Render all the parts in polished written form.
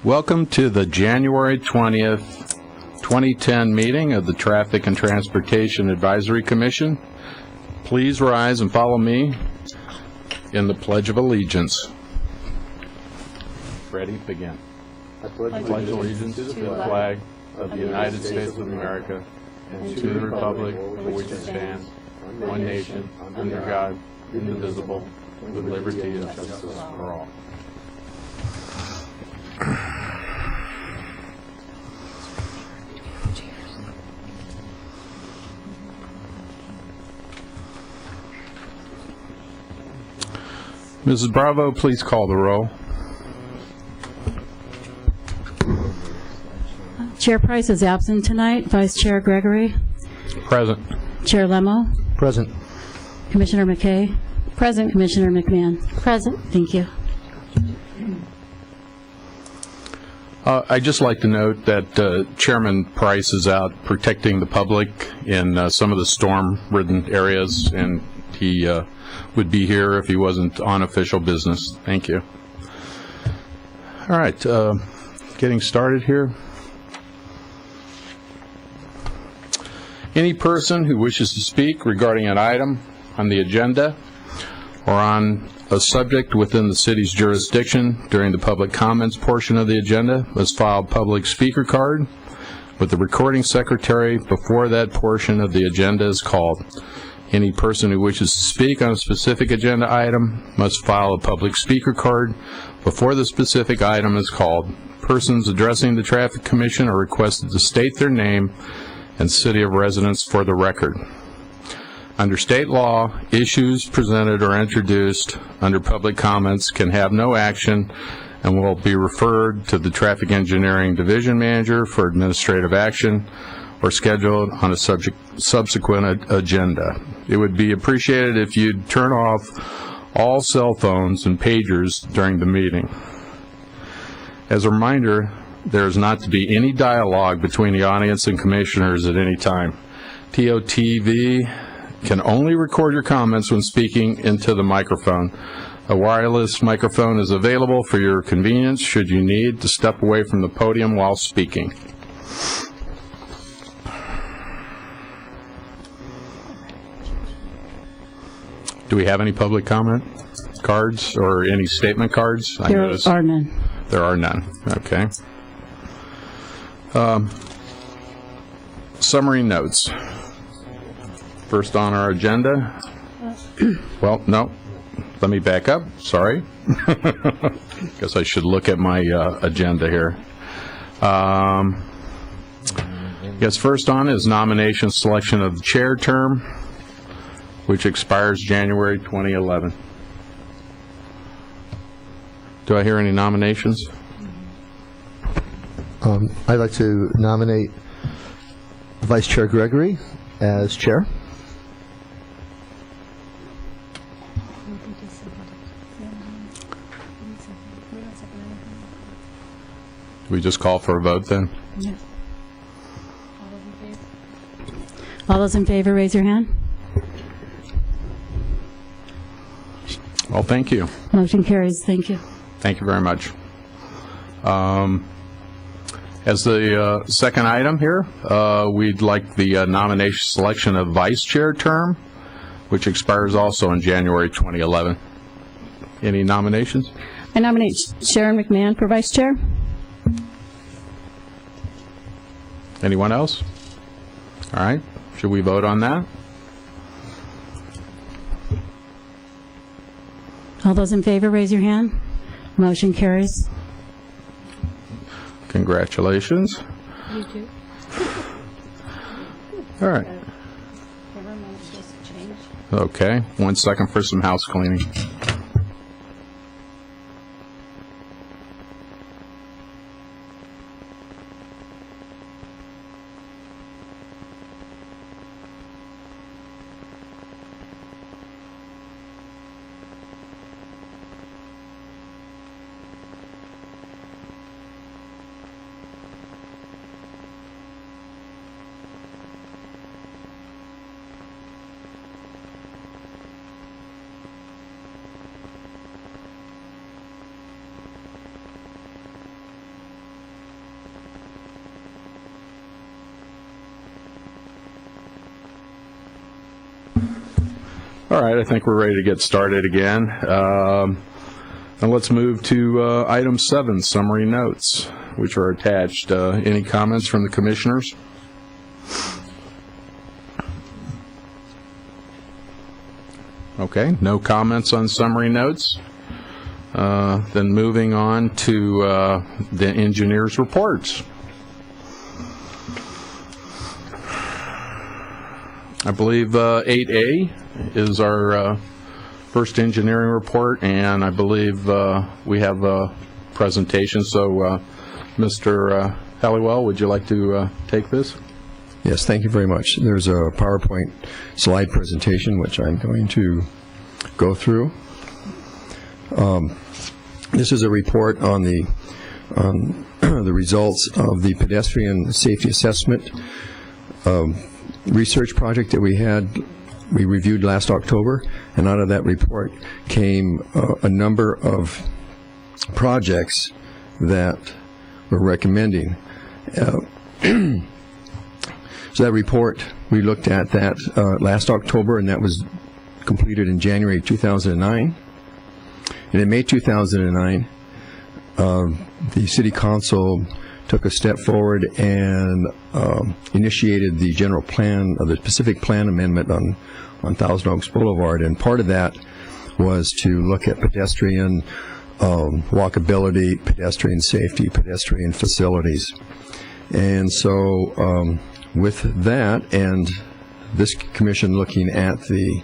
Welcome to the January 20th, 2010 meeting of the Traffic and Transportation Advisory Commission. Please rise and follow me in the Pledge of Allegiance. Ready? Begin. I pledge allegiance to the flag of the United States of America and to the republic for which it stands, one nation, under God, indivisible, with liberty and justice for all. Mrs. Bravo, please call the roll. Chair Price is absent tonight. Vice Chair Gregory? Present. Chair Lemo? Present. Commissioner McKay? Present. Commissioner McMahon? Present. Thank you. I'd just like to note that Chairman Price is out protecting the public in some of the storm-ridden areas, and he would be here if he wasn't on official business. Thank you. All right, getting started here. Any person who wishes to speak regarding an item on the agenda or on a subject within the city's jurisdiction during the public comments portion of the agenda must file a public speaker card with the recording secretary before that portion of the agenda is called. Any person who wishes to speak on a specific agenda item must file a public speaker card before the specific item is called. Persons addressing the Traffic Commission are requested to state their name and city of residence for the record. Under state law, issues presented or introduced under public comments can have no action and will be referred to the Traffic Engineering Division Manager for administrative action or scheduled on a subsequent agenda. It would be appreciated if you'd turn off all cell phones and pagers during the meeting. As a reminder, there is not to be any dialogue between the audience and commissioners at any time. TOTV can only record your comments when speaking into the microphone. A wireless microphone is available for your convenience should you need to step away from the podium while speaking. Do we have any public comment? cards or any statement cards? I There noticed are none. there are none. Okay. Summary notes. First on our agenda. Well, no. Let me back up. Sorry. Guess I should look at my agenda here. Yes, first on is nomination selection of the chair term, which expires January 2011. Do I hear any nominations? I'd like to nominate Vice Chair Gregory as chair. Do we just call for a vote then? Yes. All those in favor, raise your hand. Well, thank you. Motion carries. Thank you. Thank you very much. As the second item here, we'd like the nomination selection of vice chair term, which expires also in January 2011. Any nominations? I nominate Sharon McMahon for vice chair. Anyone else? All right. Should we vote on that? All those in favor, raise your hand. Motion carries. Congratulations. You too. All right. Okay. 1 second for some house cleaning. All right, I think we're ready to get started again. And let's move to item 7, summary notes, which are attached. Any comments from the commissioners? Okay, no comments on summary notes. Then moving on to the engineers' reports. I believe 8A is our first engineering report, and I believe we have a presentation. So, Mr. Halliwell, would you like to take this? Yes, thank you very much. There's a PowerPoint slide presentation which I'm going to go through. This is a report on the results of the pedestrian safety assessment research project that we reviewed last October, and out of that report came a number of projects that we're recommending. So that report, we looked at that last October, and that was completed in January 2009. And in May 2009, the City Council took a step forward and initiated the general plan, of the specific plan amendment on Thousand Oaks Boulevard. And part of that was to look at pedestrian walkability, pedestrian safety, pedestrian facilities. And so with that, and this commission looking at the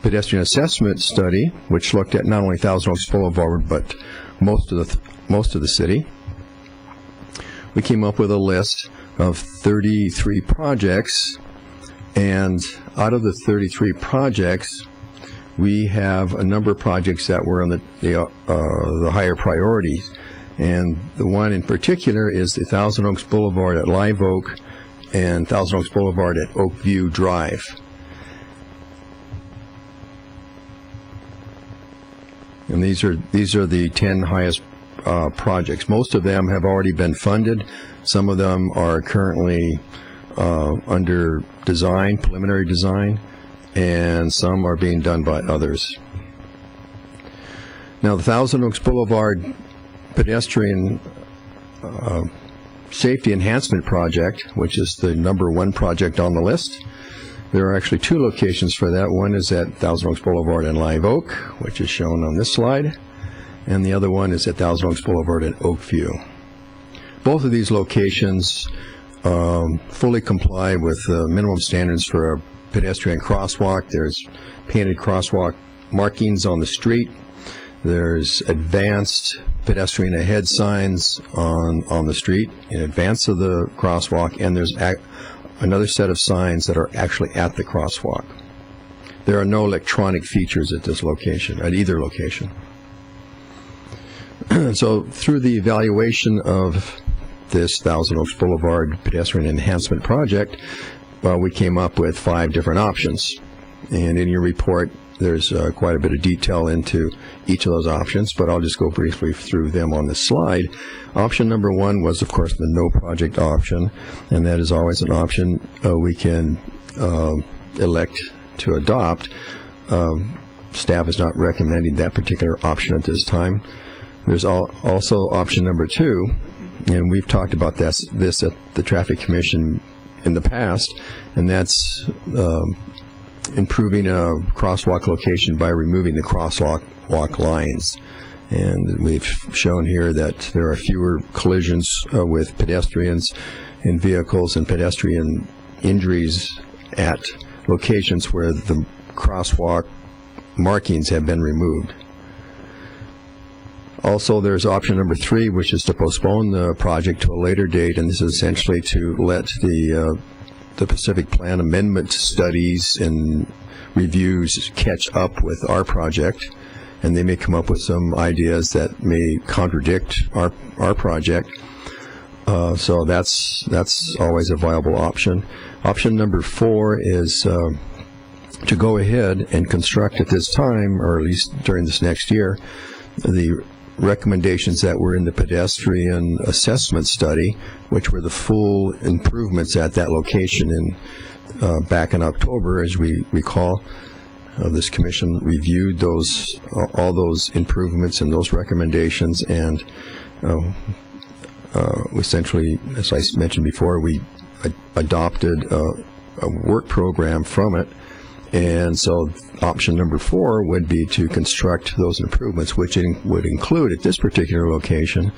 pedestrian assessment study, which looked at not only Thousand Oaks Boulevard but most of the city, we came up with a list of 33 projects, and out of the 33 projects, we have a number of projects that were on the higher priorities. And the one in particular is the Thousand Oaks Boulevard at Live Oak and Thousand Oaks Boulevard at Oakview Drive. And these are the 10 highest projects. Most of them have already been funded. Some of them are currently under design, preliminary design, and some are being done by others. Now, the Thousand Oaks Boulevard Pedestrian Safety Enhancement Project, which is the #1 project on the list. There are actually two locations for that. One is at Thousand Oaks Boulevard in Live Oak, which is shown on this slide, and the other one is at Thousand Oaks Boulevard in Oakview. Both of these locations fully comply with minimum standards for a pedestrian crosswalk. There's painted crosswalk markings on the street. There's advanced pedestrian ahead signs on the street in advance of the crosswalk, and there's another set of signs that are actually at the crosswalk. There are no electronic features at this location, at either location. So through the evaluation of this Thousand Oaks Boulevard Pedestrian Enhancement Project, we came up with 5 different options. And in your report, there's quite a bit of detail into each of those options, but I'll just go briefly through them on this slide. Option number 1 was, of course, the no project option, and that is always an option we can elect to adopt. Staff is not recommending that particular option at this time. There's also option number 2, and we've talked about this at the Traffic Commission in the past, and that's improving a crosswalk location by removing the crosswalk lines. And we've shown here that there are fewer collisions with pedestrians and vehicles and pedestrian injuries at locations where the crosswalk markings have been removed. Also, there's option number 3, which is to postpone the project to a later date, and this is essentially to let the Pacific Plan amendment studies and reviews catch up with our project, and they may come up with some ideas that may contradict our project. So that's always a viable option. Option number 4 is to go ahead and construct at this time, or at least during this next year, the recommendations that were in the pedestrian assessment study, which were the full improvements at that location back in October, as we recall. This commission reviewed all those improvements and those recommendations, and essentially, as I mentioned before, we adopted a work program from it. And so option number 4 would be to construct those improvements, which would include, at this particular location,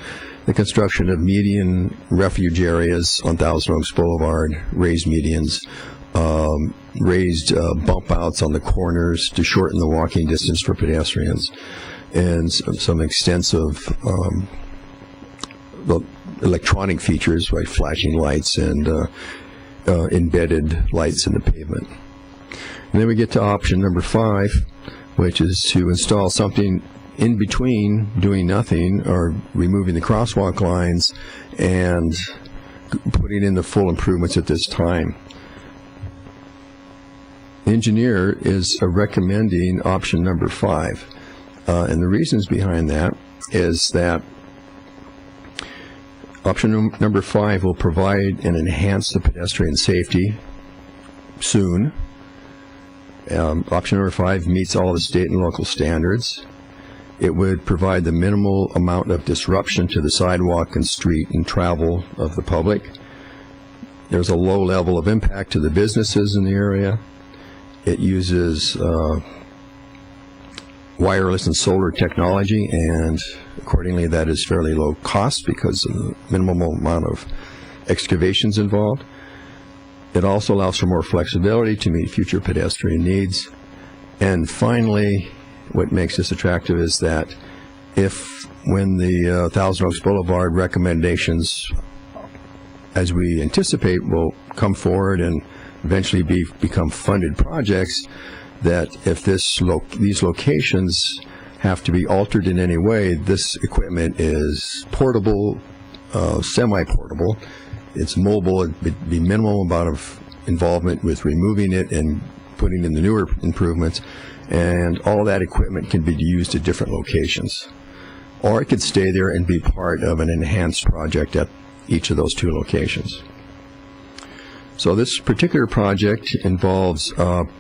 the construction of median refuge areas on Thousand Oaks Boulevard, raised medians, raised bump outs on the corners to shorten the walking distance for pedestrians, and some extensive electronic features like flashing lights and embedded lights in the pavement. And then we get to option number 5, which is to install something in between doing nothing or removing the crosswalk lines and putting in the full improvements at this time. The engineer is recommending option number 5. And the reasons behind that is that option number 5 will provide and enhance the pedestrian safety soon. Option number 5 meets all the state and local standards. It would provide the minimal amount of disruption to the sidewalk and street and travel of the public. There's a low level of impact to the businesses in the area. It uses wireless and solar technology, and accordingly that is fairly low cost because of the minimal amount of excavations involved. It also allows for more flexibility to meet future pedestrian needs. And finally, what makes this attractive is that when the Thousand Oaks Boulevard recommendations, as we anticipate, will come forward and eventually become funded projects, that if these locations have to be altered in any way, this equipment is portable, semi-portable. It's mobile. It'd be minimal amount of involvement with removing it and putting in the newer improvements, and all that equipment can be used at different locations. Or it could stay there and be part of an enhanced project at each of those 2 locations. So this particular project involves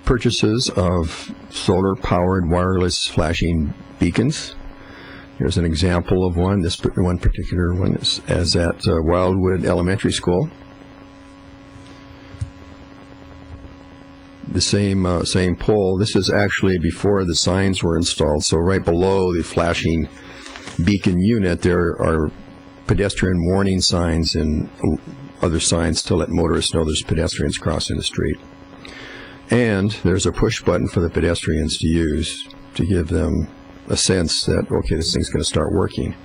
purchases of solar-powered wireless flashing beacons, Here's an example of one. This one particular one is as at Wildwood Elementary School. The same pole. This is actually before the signs were installed. So right below the flashing beacon unit, there are pedestrian warning signs and other signs to let motorists know there's pedestrians crossing the street. And there's a push button for the pedestrians to use to give them a sense that, okay, this thing's going to start working.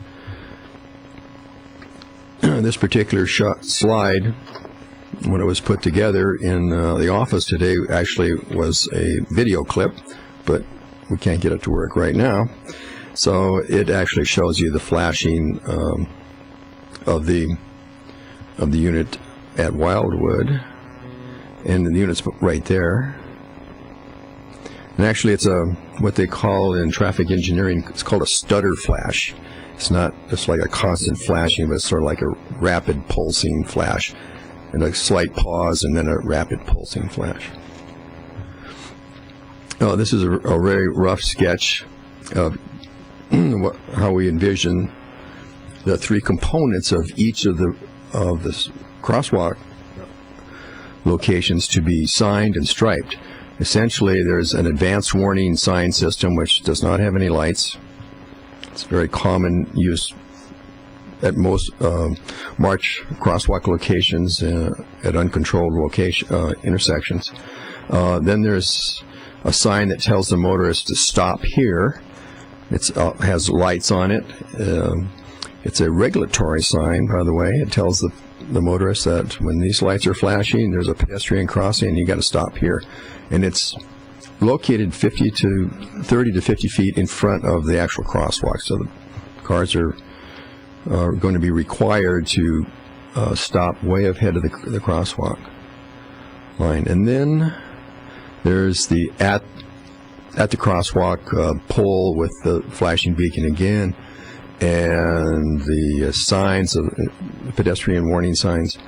This particular slide, when it was put together in the office today, actually was a video clip, but we can't get it to work right now. So it actually shows you the flashing of the unit at Wildwood, and the unit's right there. And actually, it's what they call in traffic engineering, it's called a stutter flash. It's not just like a constant flashing, but it's sort of like a rapid pulsing flash, and a slight pause, and then a rapid pulsing flash. Oh, this is a very rough sketch of how we envision the three components of each of the crosswalk locations to be signed and striped. Essentially, there's an advanced warning sign system which does not have any lights. It's very common use at most march crosswalk locations at uncontrolled intersections. Then there's a sign that tells the motorist to stop here. It has lights on it. It's a regulatory sign, by the way. It tells the motorist that when these lights are flashing, there's a pedestrian crossing, and you got to stop here. And it's located 30 to 50 feet in front of the actual crosswalk. So the cars are going to be required to stop way ahead of the crosswalk line. And then there's the at the crosswalk pole with the flashing beacon again, and the signs of pedestrian warning signs.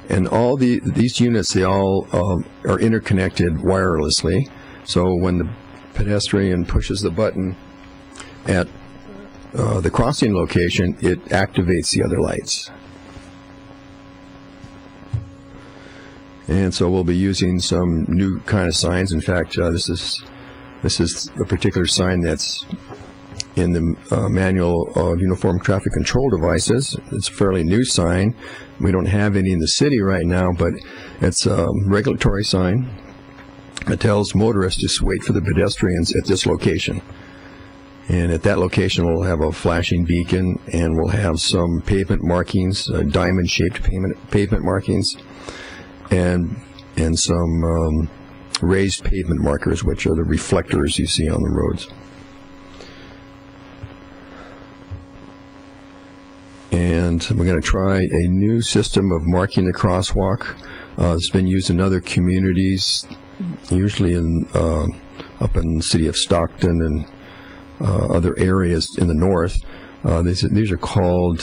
And all these units, they all are interconnected wirelessly. So when the pedestrian pushes the button at the crossing location, it activates the other lights. And so we'll be using some new kind of signs. In fact, this is a particular sign that's in the Manual of Uniform Traffic Control Devices. It's a fairly new sign. We don't have any in the city right now, but it's a regulatory sign. It tells motorists just wait for the pedestrians at this location. And at that location, we'll have a flashing beacon, and we'll have some pavement markings, diamond-shaped pavement markings, and some raised pavement markers, which are the reflectors you see on the roads. And we're going to try a new system of marking the crosswalk. It's been used in other communities, usually up in the city of Stockton and other areas in the north. These are called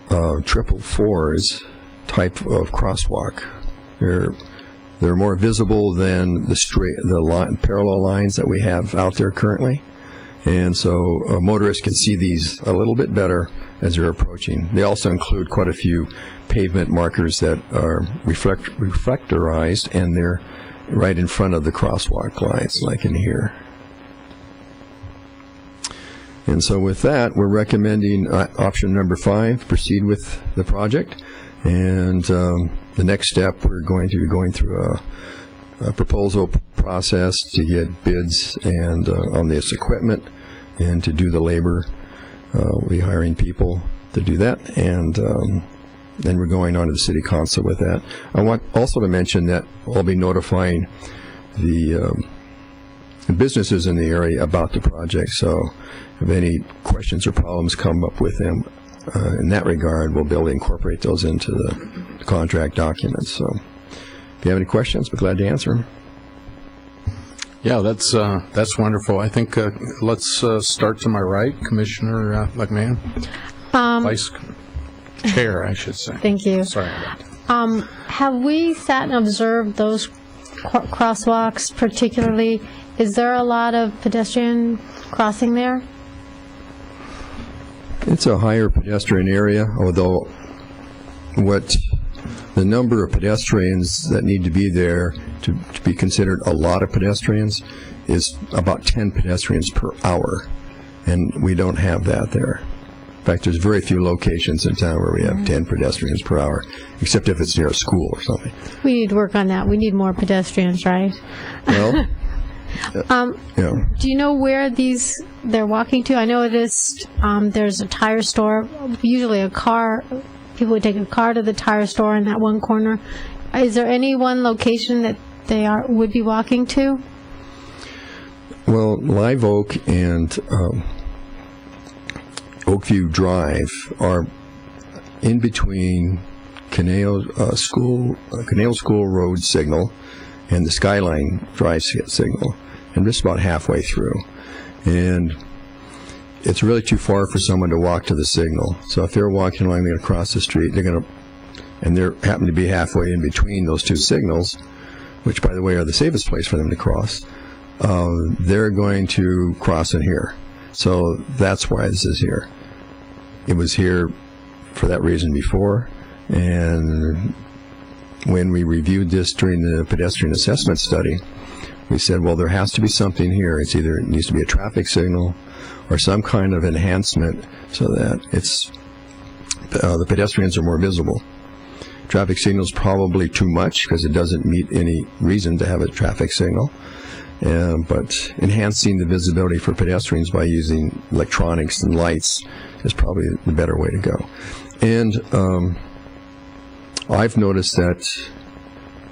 444s type of crosswalk. They're more visible than the parallel lines that we have out there currently. And so motorists can see these a little bit better as they're approaching. They also include quite a few pavement markers that are reflectorized, and they're right in front of the crosswalk lines, like in here. And so with that, we're recommending option number 5, proceed with the project. And the next step, we're going to be going through a proposal process to get bids and on this equipment and to do the labor. We'll be hiring people to do that, and then we're going on to the city council with that. I want also to mention that I'll be notifying the businesses in the area about the project, so if any questions or problems come up with them in that regard, we'll be able to incorporate those into the contract documents. So if you have any questions, we're glad to answer them. Yeah, that's wonderful. I think let's start to my right, Commissioner McMahon. Vice Chair, I should say. Thank you. Sorry about that. Have we sat and observed those crosswalks particularly? Is there a lot of pedestrian crossing there? It's a higher pedestrian area, although the number of pedestrians that need to be there to be considered a lot of pedestrians is about 10 pedestrians per hour, and we don't have that there. In fact, there's very few locations in town where we have 10 pedestrians per hour, except if it's near a school or something. We need to work on that. We need more pedestrians, right? Well, Do you know where they're walking to? I know it is, there's a tire store, usually people would take a car to the tire store in that one corner. Is there any one location that they would be walking to? Well, Live Oak and Oakview Drive are in between Canal School Road signal and the Skyline Drive signal, and just about halfway through. And it's really too far for someone to walk to the signal. So if they're walking along, they're going to cross the street, and they happen to be halfway in between those two signals, which, by the way, are the safest place for them to cross, they're going to cross in here. So that's why this is here. It was here for that reason before, and when we reviewed this during the pedestrian assessment study, we said, well, there has to be something here. It needs to be a traffic signal or some kind of enhancement so that the pedestrians are more visible. Traffic signal is probably too much because it doesn't meet any reason to have a traffic signal. But enhancing the visibility for pedestrians by using electronics and lights is probably the better way to go. And I've noticed that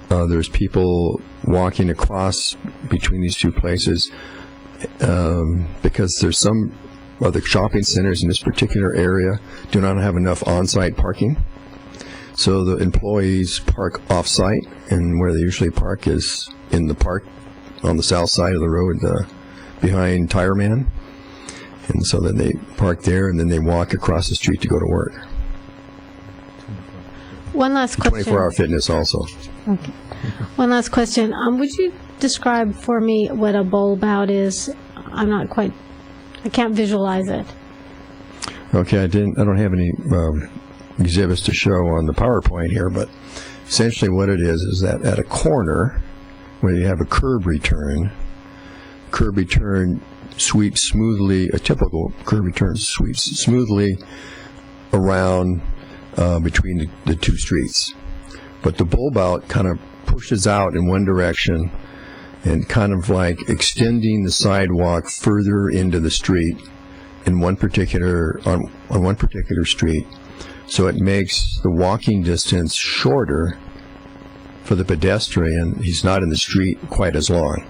there's people walking across between these two places because there's some other shopping centers in this particular area do not have enough on-site parking. So the employees park off-site, and where they usually park is in the park on the south side of the road behind Tire Man. And so then they park there, and then they walk across the street to go to work. One last question. 24-hour fitness also. Okay. One last question. Would you describe for me what a Boulevard is? I can't visualize it. Okay, I don't have any exhibits to show on the PowerPoint here, but essentially what it is that at a corner where you have a curb return sweeps smoothly, a typical curb return sweeps smoothly around between the two streets. But the bulb out kind of pushes out in one direction and kind of like extending the sidewalk further into the street in on one particular street. So it makes the walking distance shorter for the pedestrian. He's not in the street quite as long.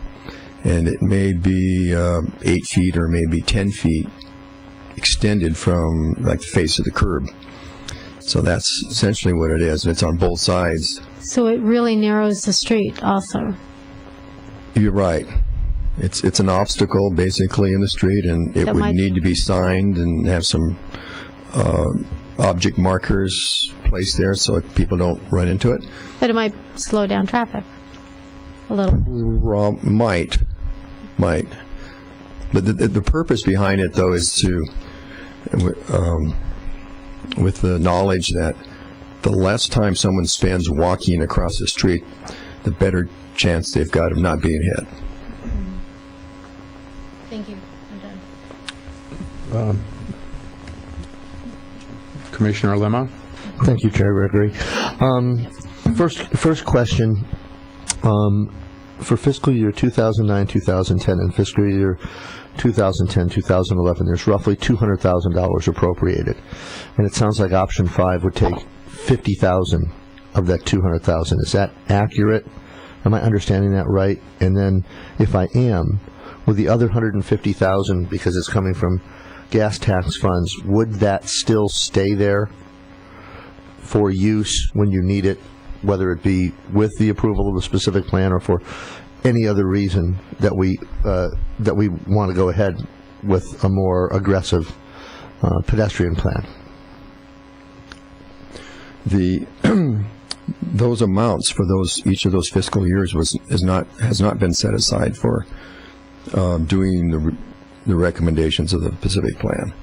And it may be 8 feet or maybe 10 feet extended from like the face of the curb. So that's essentially what it is, and it's on both sides. So it really narrows the street also. You're right. It's an obstacle basically in the street, and it would need to be signed and have some object markers placed there so people don't run into it. But it might slow down traffic a little. Might. But the purpose behind it, though, is to, with the knowledge that the less time someone spends walking across the street, the better chance they've got of not being hit. Thank you. I'm done. Commissioner Lemo? Thank you, Chair Gregory. First question. For fiscal year 2009-2010 and fiscal year 2010-2011, there's roughly $200,000 appropriated. And it sounds like option 5 would take $50,000 of that $200,000. Is that accurate? Am I understanding that right? And then, if I am, with the other $150,000, because it's coming from gas tax funds, would that still stay there for use when you need it, whether it be with the approval of the specific plan or for any other reason that we want to go ahead with a more aggressive pedestrian plan? Those amounts for each of those fiscal years has not been set aside for doing the recommendations of the Pacific Plan.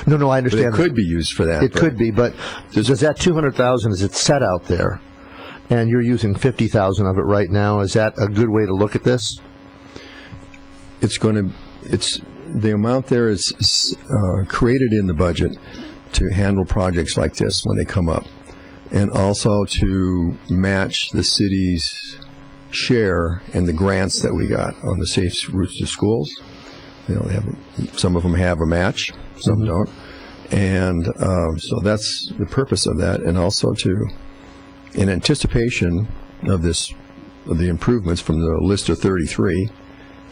No, I But understand. it could be used for that. It could be, but does that 200,000, is it set out there, and you're using 50,000 of it right now? Is that a good way to look at this? It's the amount there is created in the budget to handle projects like this when they come up, and also to match the city's share in the grants that we got on the Safe Routes to Schools. You know, some of them have a match, some don't, and so that's the purpose of that, and also in anticipation of the improvements from the list of 33,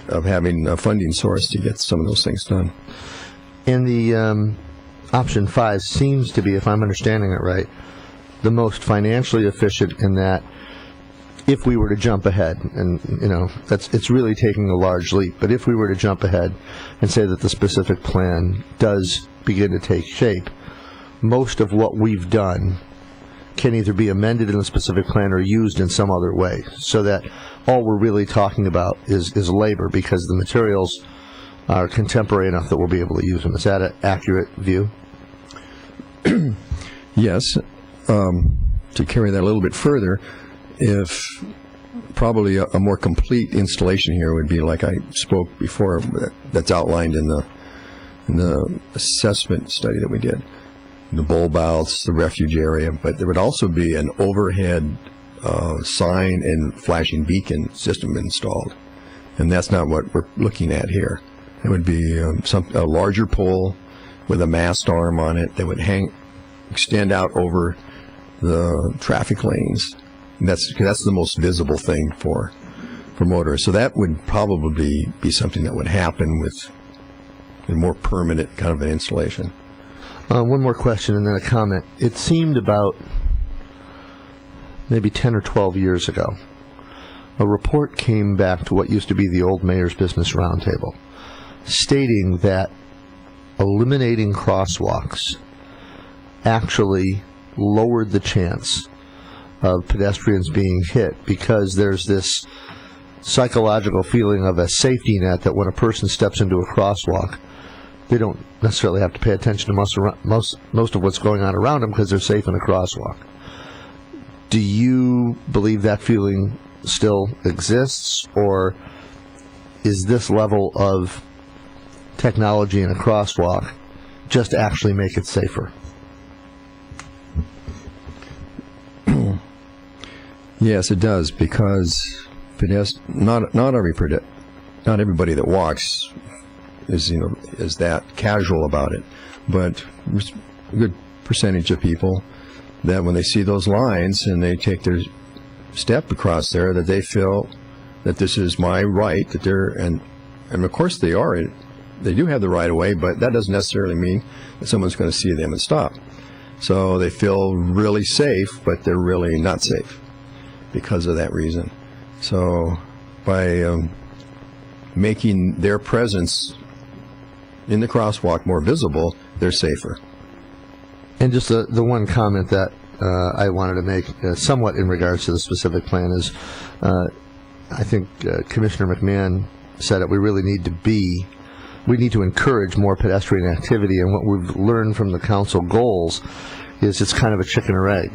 of having a funding source to get some of those things done. And the option 5 seems to be, if I'm understanding it right, the most financially efficient in that if we were to jump ahead, and it's really taking a large leap, but if we were to jump ahead and say that the specific plan does begin to take shape, most of what we've done can either be amended in the specific plan or used in some other way, so that all we're really talking about is labor, because the materials are contemporary enough that we'll be able to use them. Is that an accurate view? Yes. To carry that a little bit further, if probably a more complete installation here would be like I spoke before, that's outlined in the assessment study that we did, the bowl belts, the refuge area, but there would also be an overhead sign and flashing beacon system installed, and that's not what we're looking at here. It would be a larger pole with a mast arm on it that would extend out over the traffic lanes. And that's the most visible thing for motorists. So that would probably be something that would happen with a more permanent kind of an installation. One more question and then a comment. It seemed about maybe 10 or 12 years ago, a report came back to what used to be the old Mayor's Business Roundtable, stating that eliminating crosswalks actually lowered the chance of pedestrians being hit, because there's this psychological feeling of a safety net that when a person steps into a crosswalk, they don't necessarily have to pay attention to most of what's going on around them because they're safe in a crosswalk. Do you believe that feeling still exists, or is this level of technology in a crosswalk just actually make it safer? Yes, it does, because not everybody that walks is that casual about it, but there's a good percentage of people that when they see those lines and they take their step across there, that they feel that this is my right, that and of course they do have the right of way, but that doesn't necessarily mean that someone's going to see them and stop. So they feel really safe, but they're really not safe because of that reason. So by making their presence in the crosswalk more visible, they're safer. And just the one comment that I wanted to make, somewhat in regards to the specific plan, is I think Commissioner McMahon said it. We need to encourage more pedestrian activity, and what we've learned from the council goals is it's kind of a chicken or egg.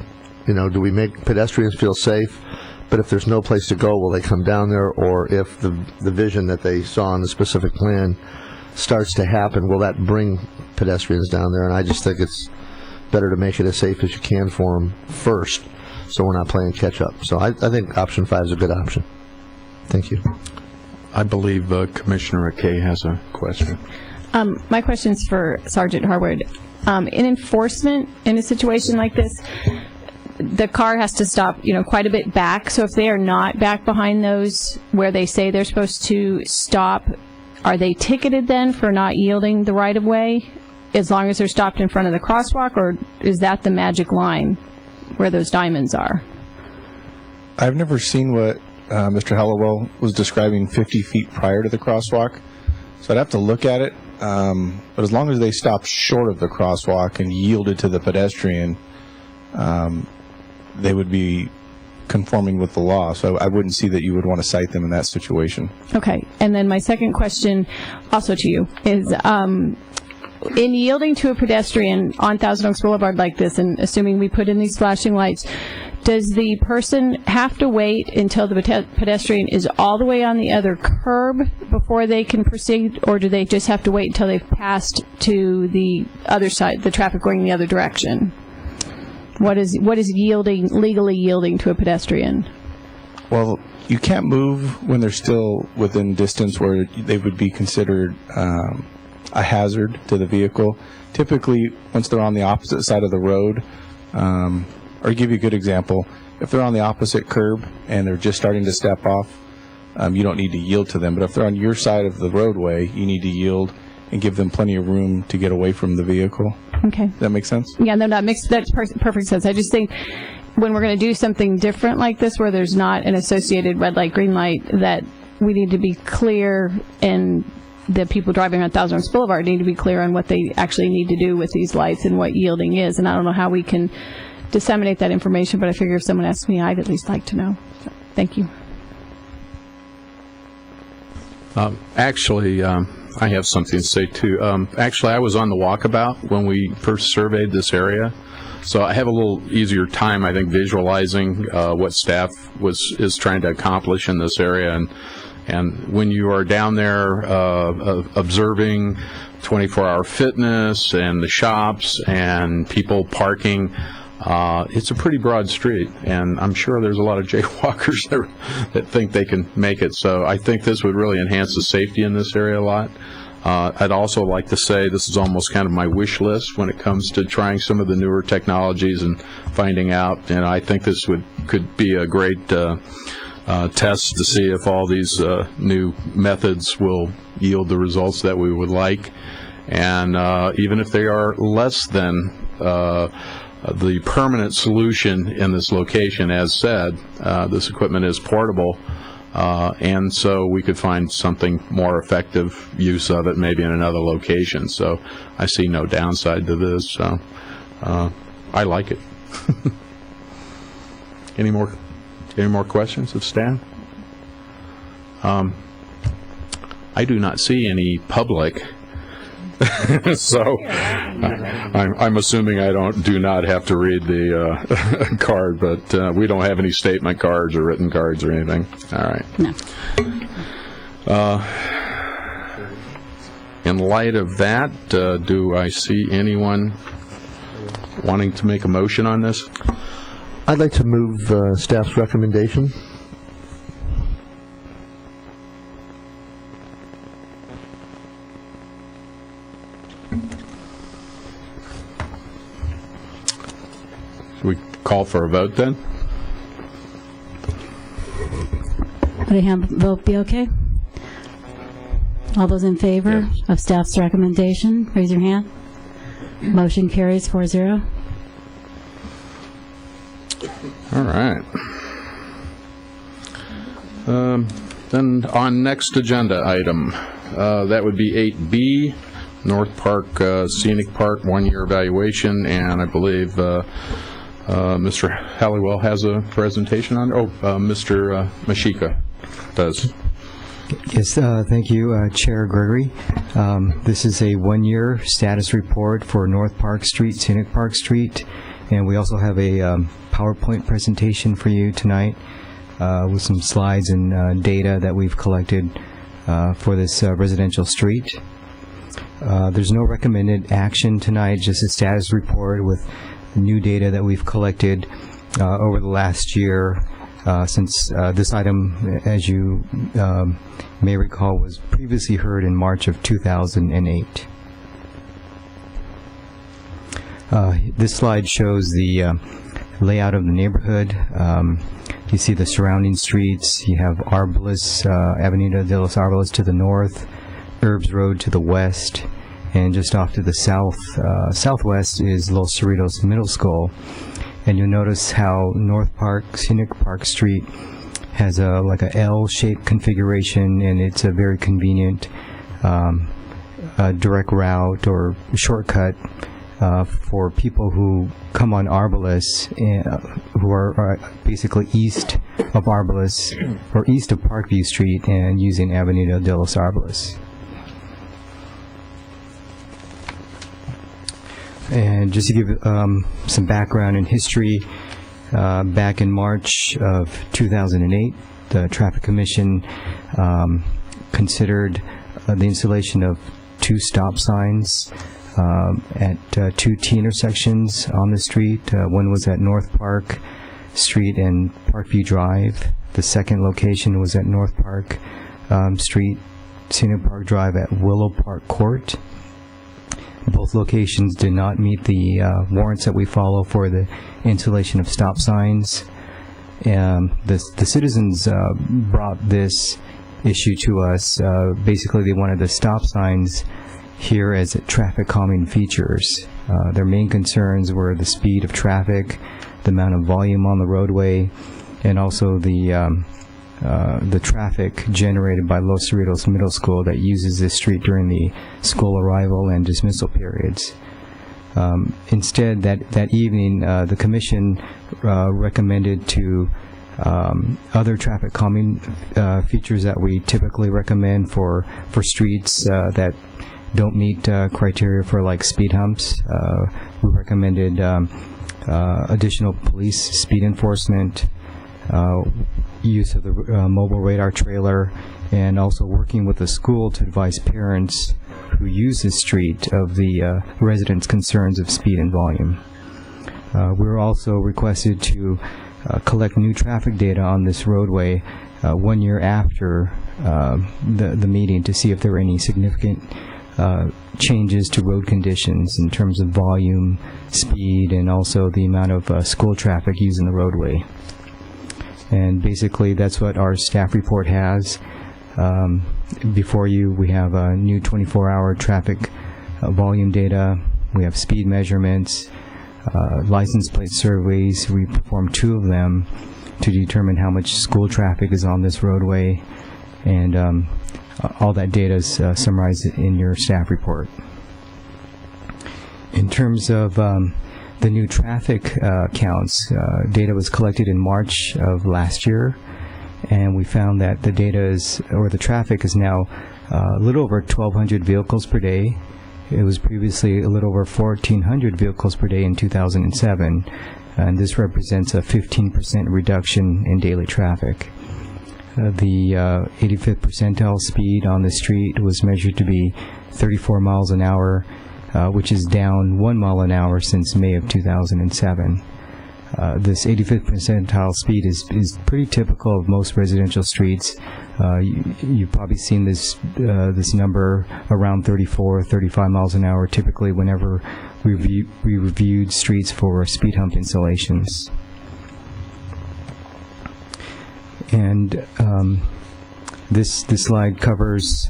Do we make pedestrians feel safe, but if there's no place to go, will they come down there? Or if the vision that they saw in the specific plan starts to happen, will that bring pedestrians down there? And I just think it's better to make it as safe as you can for them first, so we're not playing catch up. So I think option 5 is a good option. Thank you. I believe Commissioner McKay has a question. My question is for Sergeant Harwood. In enforcement, in a situation like this, the car has to stop, quite a bit back. So if they are not back behind those where they say they're supposed to stop, are they ticketed then for not yielding the right of way, as long as they're stopped in front of the crosswalk, or is that the magic line where those diamonds are? I've never seen what Mr. Hallowell was describing 50 feet prior to the crosswalk, so I'd have to look at it. But as long as they stop short of the crosswalk and yielded to the pedestrian, they would be conforming with the law. So I wouldn't see that you would want to cite them in that situation. Okay. And then my second question, also to you, is in yielding to a pedestrian on Thousand Oaks Boulevard like this, and assuming we put in these flashing lights, does the person have to wait until the pedestrian is all the way on the other curb before they can proceed, or do they just have to wait until they've passed to the other side, the traffic going the other direction? What is yielding, legally yielding to a pedestrian? Well, you can't move when they're still within distance where they would be considered a hazard to the vehicle. Typically, once they're on the opposite side of the road, or give you a good example, if they're on the opposite curb and they're just starting to step off, you don't need to yield to them. But if they're on your side of the roadway, you need to yield and give them plenty of room to get away from the vehicle. Okay. Does that make sense? Yeah, no, that's perfect sense. I just think when we're going to do something different like this, where there's not an associated red light, green light, that we need to be clear, and the people driving on Thousand Oaks Boulevard need to be clear on what they actually need to do with these lights and what yielding is. And I don't know how we can disseminate that information, but I figure if someone asks me, I'd at least like to know. So, thank you. Actually, I have something to say too. Actually, I was on the walkabout when we first surveyed this area, so I have a little easier time, I think, visualizing what staff is trying to accomplish in this area. And when you are down there observing 24-hour fitness and the shops and people parking, it's a pretty broad street, and I'm sure there's a lot of jaywalkers that think they can make it. So I think this would really enhance the safety in this area a lot. I'd also like to say this is almost kind of my wish list when it comes to trying some of the newer technologies and finding out. And I think this could be a great test to see if all these new methods will yield the results that we would like. And even if they are less than the permanent solution in this location, as said, this equipment is portable, and so we could find something more effective use of it maybe in another location. So I see no downside to this. So I like it. Any more questions of staff? I do not see any public. So I'm assuming I do not have to read the card, but we don't have any statement cards or written cards or anything. All right. No. In light of that, do I see anyone wanting to make a motion on this? I'd like to move staff's recommendation. We call for a vote then? Would a hand vote be okay? All those in favor of staff's recommendation, raise your hand. Motion carries 4-0. All right. Then on next agenda item, that would be 8B, North Park Scenic Park 1-year evaluation, and I believe Mr. Halliwell has a presentation on. Mr. Mashika does. Yes, thank you, Chair Gregory. This is a 1-year status report for North Park Street, Scenic Park Street, and we also have a PowerPoint presentation for you tonight with some slides and data that we've collected for this residential street. There's no recommended action tonight, just a status report with new data that we've collected over the last year, since this item, as you may recall, was previously heard in March of 2008. This slide shows the layout of the neighborhood. You see the surrounding streets. You have Arboles, Avenida de los Arboles to the north, Herbs Road to the west, and just off to the south, southwest is Los Cerritos Middle School. And you'll notice how North Park, Scenic Park Street has like a L-shaped configuration, and it's a very convenient direct route or shortcut for people who come on Arboles, who are basically east of Arboles or east of Parkview Street and using Avenida de los Arboles. And just to give some background and history, back in March of 2008, the Traffic Commission considered the installation of 2 stop signs at 2 T intersections on the street. One was at North Park Street and Parkview Drive. The second location was at North Park Street, Scenic Park Drive at Willow Park Court. Both locations did not meet the warrants that we follow for the installation of stop signs. The citizens brought this issue to us. Basically, they wanted the stop signs here as traffic calming features. Their main concerns were the speed of traffic, the amount of volume on the roadway, and also the traffic generated by Los Cerritos Middle School that uses this street during the school arrival and dismissal periods. Instead, that evening, the Commission recommended to other traffic calming features that we typically recommend for streets that don't meet criteria for like speed humps. We recommended additional police speed enforcement, use of the mobile radar trailer, and also working with the school to advise parents who use this street of the residents' concerns of speed and volume. We were also requested to collect new traffic data on this roadway 1 year after the meeting to see if there were any significant changes to road conditions in terms of volume, speed, and also the amount of school traffic using the roadway. And basically that's what our staff report has. Before you, we have new 24-hour traffic volume data. We have speed measurements, license plate surveys. We performed 2 of them to determine how much school traffic is on this roadway, and all that data is summarized in your staff report. In terms of the new traffic counts, data was collected in March of last year, and we found that the data is, or the traffic is now a little over 1,200 vehicles per day. It was previously a little over 1,400 vehicles per day in 2007, and this represents a 15% reduction in daily traffic. The 85th percentile speed on the street was measured to be 34 miles an hour, which is down 1 mile an hour since May of 2007. This 85th percentile speed is pretty typical of most residential streets. You've probably seen this number around 34, 35 miles an hour typically whenever we reviewed streets for speed hump installations. And this slide covers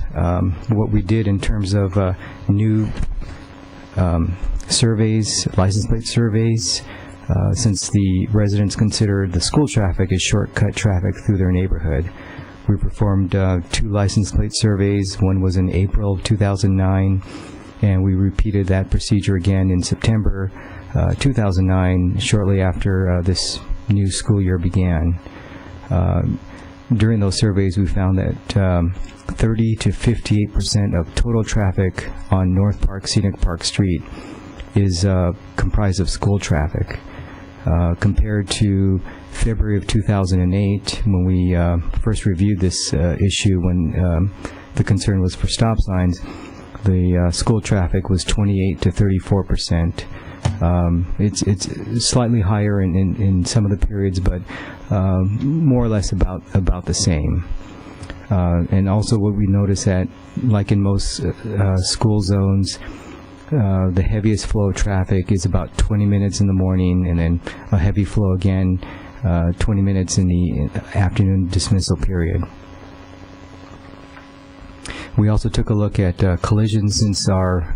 what we did in terms of new surveys, license plate surveys, since the residents considered the school traffic as shortcut traffic through their neighborhood. We performed 2 license plate surveys. One was in April of 2009, and we repeated that procedure again in September 2009, shortly after this new school year began. During those surveys, we found that 30 to 58% of total traffic on North Park Scenic Park Street is comprised of school traffic. Compared to February of 2008, when we first reviewed this issue, when the concern was for stop signs, the school traffic was 28 to 34%. It's slightly higher in some of the periods, but more or less about the same. And also what we notice that, like in most school zones, the heaviest flow of traffic is about 20 minutes in the morning, and then a heavy flow again 20 minutes in the afternoon dismissal period. We also took a look at collisions since our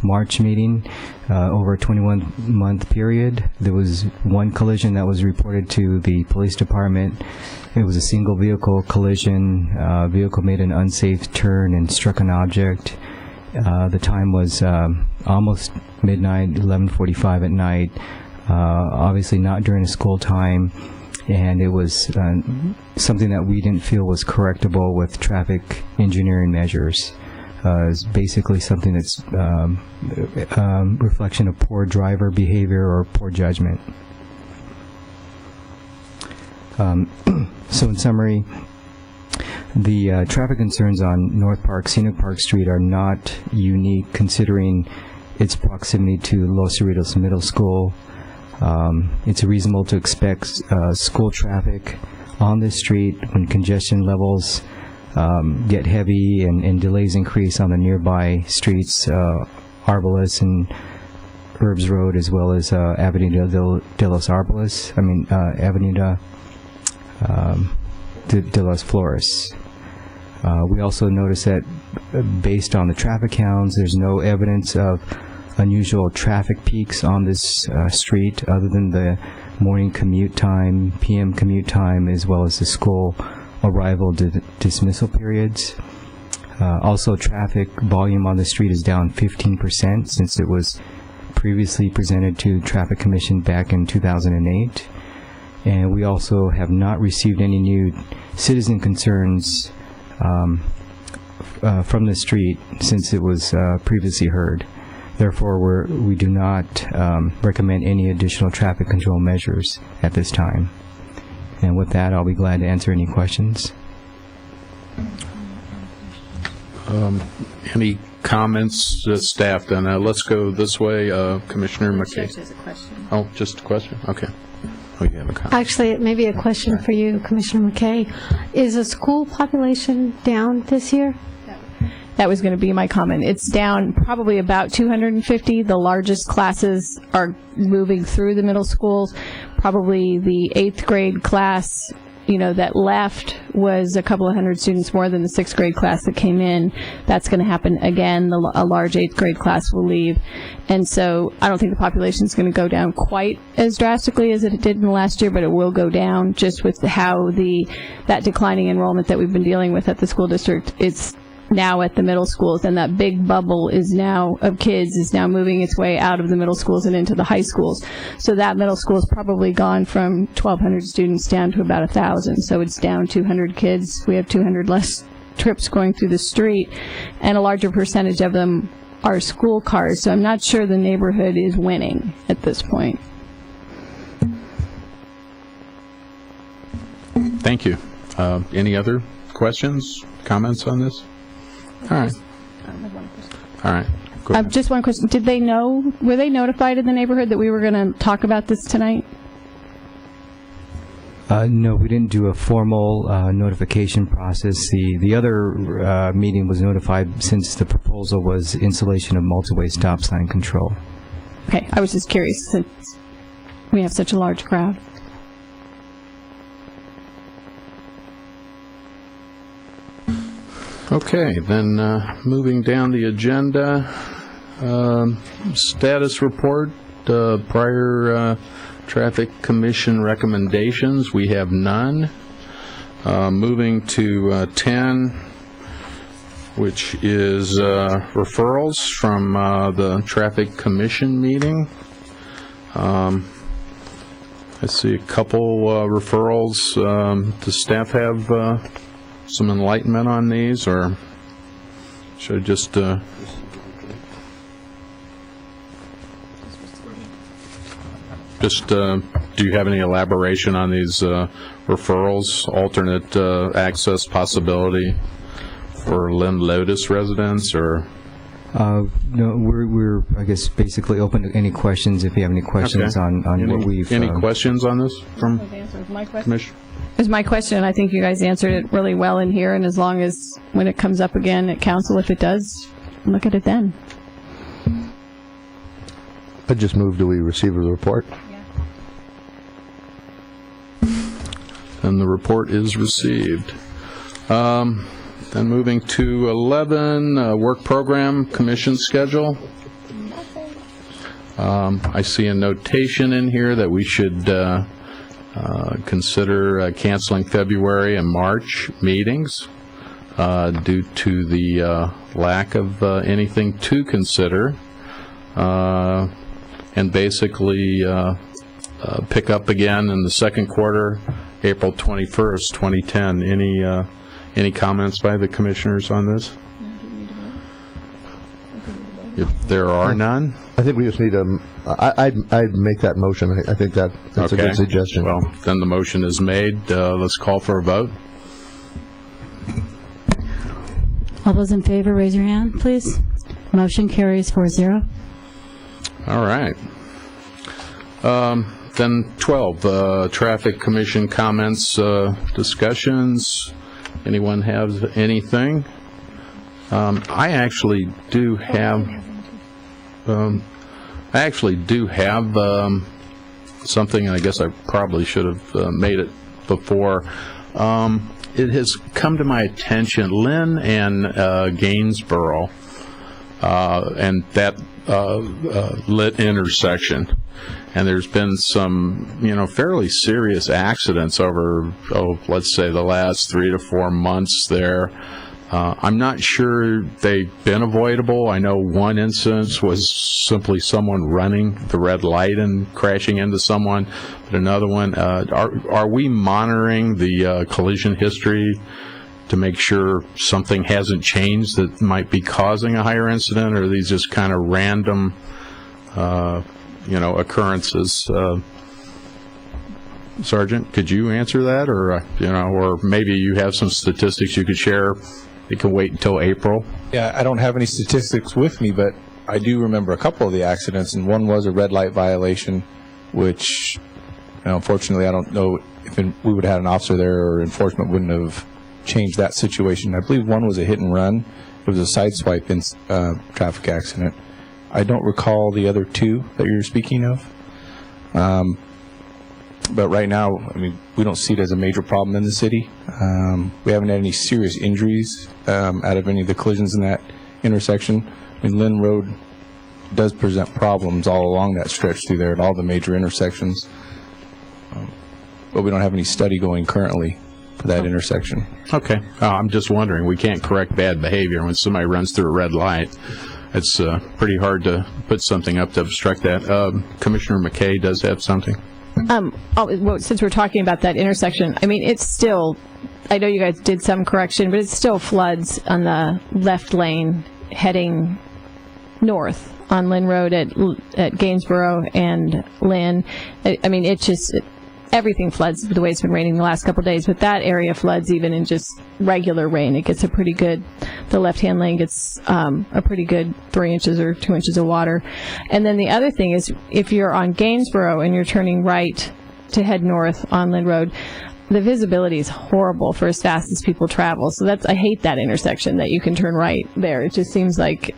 March meeting. Over a 21-month period, there was 1 collision that was reported to the police department. It was a single vehicle collision. Vehicle made an unsafe turn and struck an object. The time was almost midnight, 11:45 at night, obviously not during a school time, and it was something that we didn't feel was correctable with traffic engineering measures. is basically something that's reflection of poor driver behavior or poor judgment. So in summary, the traffic concerns on North Park, Scenic Park Street are not unique considering its proximity to Los Cerritos Middle School. It's reasonable to expect school traffic on this street when congestion levels get heavy and delays increase on the nearby streets, Arboles and Herbs Road, as well as Avenida de los Arboles, Avenida de las Flores. We also notice that based on the traffic counts, there's no evidence of unusual traffic peaks on this street other than the morning commute time, PM commute time, as well as the school arrival dismissal periods. Also, traffic volume on the street is down 15% since it was previously presented to Traffic Commission back in 2008. And we also have not received any new citizen concerns from the street since it was previously heard. Therefore, we do not recommend any additional traffic control measures at this time. And with that, I'll be glad to answer any questions. Any comments, staff? Then let's go this way. Commissioner McKay. Just a question. Oh, just a question? Okay. Oh, you have a comment. Actually, it may be a question for you, Commissioner McKay. Is the school population down this year? That was going to be my comment. It's down probably about 250. The largest classes are moving through the middle schools. Probably the 8th grade class, that left was a couple of hundred students more than the 6th grade class that came in. That's going to happen again. A large 8th grade class will leave. And so I don't think the population is going to go down quite as drastically as it did in the last year, but it will go down just with how that declining enrollment that we've been dealing with at the school district. It's now at the middle schools, and that big bubble of kids is now moving its way out of the middle schools and into the high schools. So that middle school has probably gone from 1,200 students down to about 1,000. So it's down 200 kids. We have 200 less trips going through the street, and a larger percentage of them are school cars. So I'm not sure the neighborhood is winning at this point. Thank you. Any other questions, comments on this? All right. All right. Go ahead. Just one question. Were they notified in the neighborhood that we were going to talk about this tonight? No, we didn't do a formal notification process. The other meeting was notified since the proposal was installation of multi-way stop sign control. Okay, I was just curious since we have such a large crowd. Okay, then moving down the agenda, status report, prior Traffic Commission recommendations, we have none. Moving to 10, which is referrals from the Traffic Commission meeting. I see a couple referrals. Does staff have some enlightenment on these, or should I just do you have any elaboration on these referrals? Alternate access possibility for Lynn Lotus residents, or? No, we're I guess basically open to any questions if you have any questions on what we've. Any questions on this from Commissioner? It was my question. I think you guys answered it really well in here, and as long as when it comes up again at council, if it does, look at it then. I just moved. Do we receive a report? And the report is received. Then moving to 11, work program commission schedule. I see a notation in here that we should consider canceling February and March meetings due to the lack of anything to consider, and basically pick up again in the second quarter, April 21st, 2010. Any comments by the commissioners on this? If there are none, I think we just need I'd make that motion. I think that's a good suggestion. Well, then the motion is made. Let's call for a vote. All those in favor, raise your hand, please. Motion carries 4-0. All right. Then 12, Traffic Commission comments, discussions. Anyone have anything? I actually do have something. I guess I probably should have made it before. It has come to my attention, Lynn and Gainsborough, and that lit intersection. And there's been some, fairly serious accidents over, let's say the last 3 to 4 months there. I'm not sure they've been avoidable. I know one instance was simply someone running the red light and crashing into someone, but another one, are we monitoring the collision history to make sure something hasn't changed that might be causing a higher incident, or are these just kind of random, occurrences? Sergeant, could you answer that, or or maybe you have some statistics you could share? It can wait until April. Yeah, I don't have any statistics with me, but I do remember a couple of the accidents, and one was a red light violation, which, unfortunately, I don't know if we would have had an officer there or enforcement wouldn't have changed that situation. I believe one was a hit and run. It was a sideswipe traffic accident. I don't recall the other two that you're speaking of. But right now, we don't see it as a major problem in the city. We haven't had any serious injuries out of any of the collisions in that intersection. Lynn Road does present problems all along that stretch through there at all the major intersections. But we don't have any study going currently for that intersection. Okay. I'm just wondering, we can't correct bad behavior when somebody runs through a red light. It's pretty hard to put something up to obstruct that. Commissioner McKay does have something. Well, since we're talking about that intersection, it's still, I know you guys did some correction, but it still floods on the left lane heading north on Lynn Road at Gainsborough and Lynn. Everything floods the way it's been raining the last couple of days, but that area floods even in just regular rain. It gets the left-hand lane gets a pretty good 3 inches or 2 inches of water. And then the other thing is, if you're on Gainsborough and you're turning right to head north on Lynn Road, the visibility is horrible for as fast as people travel. So I hate that intersection that you can turn right there. It just seems like,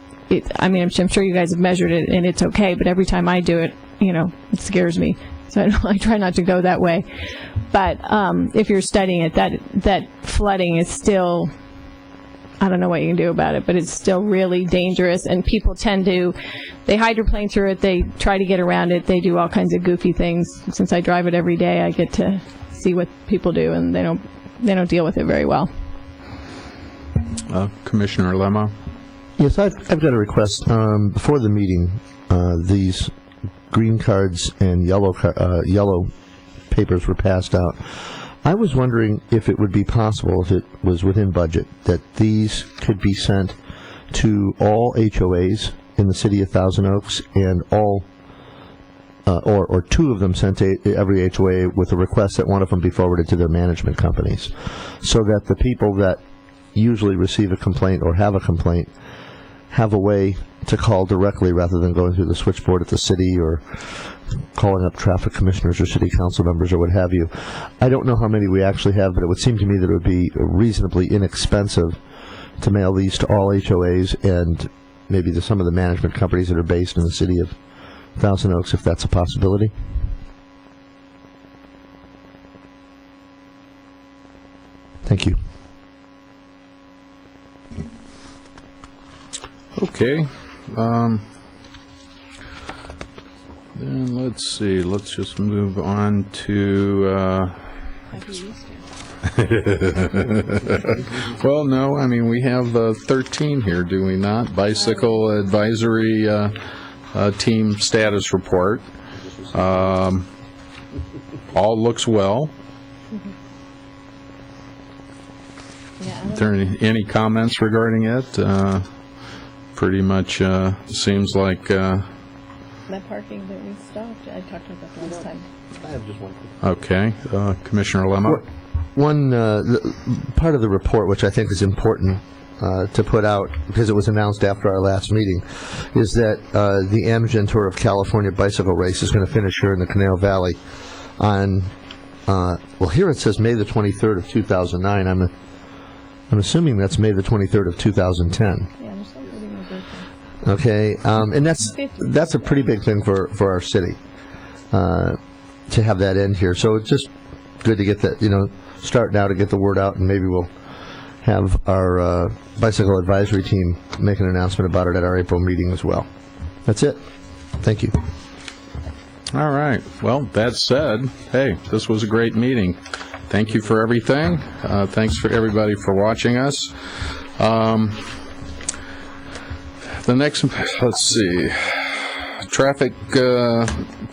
I'm sure you guys have measured it and it's okay, but every time I do it, it scares me. So I try not to go that way. But if you're studying it, that flooding is still, I don't know what you can do about it, but it's still really dangerous. And people they hydroplane through it, they try to get around it, they do all kinds of goofy things. Since I drive it every day, I get to see what people do, and they don't deal with it very well. Commissioner Lemo? Yes, I've got a request. Before the meeting, these green cards and yellow papers were passed out. I was wondering if it would be possible, if it was within budget, that these could be sent to all HOAs in the city of Thousand Oaks, and all, or two of them sent to every HOA with a request that one of them be forwarded to their management companies, so that the people that usually receive a complaint or have a complaint have a way to call directly rather than going through the switchboard at the city or calling up traffic commissioners or city council members or what have you. I don't know how many we actually have, but it would seem to me that it would be reasonably inexpensive to mail these to all HOAs and maybe to some of the management companies that are based in the city of Thousand Oaks, if that's a possibility. Thank you. Okay. Then let's see. Let's just move on to. Well, no. We have 13 here, do we not? Bicycle Advisory Team Status Report. All looks well. Are there any comments regarding it? pretty much seems like, That parking that we stopped, I talked about that last time. okay. Commissioner Lemma? One part of the report, which I think is important to put out, because it was announced after our last meeting, is that the Amgen Tour of California bicycle race is going to finish here in the Canal Valley on, well, here it says May the 23rd of 2009. I'm assuming that's May the 23rd of 2010. Yeah, they're celebrating my birthday. Okay, and that's a pretty big thing for our city to have that end here. So it's just good to get that, start now to get the word out, and maybe we'll have our bicycle advisory team make an announcement about it at our April meeting as well. That's it. Thank you. All right. Well, that said, hey, this was a great meeting. Thank you for everything. Thanks for everybody for watching us. The next, let's see, Traffic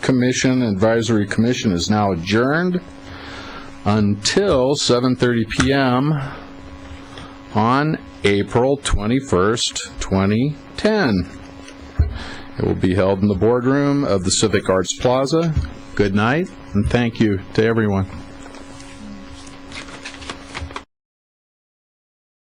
Commission, Advisory Commission is now adjourned until 7:30 p.m. on April 21st, 2010. It will be held in the boardroom of the Civic Arts Plaza. Good night, and thank you to everyone.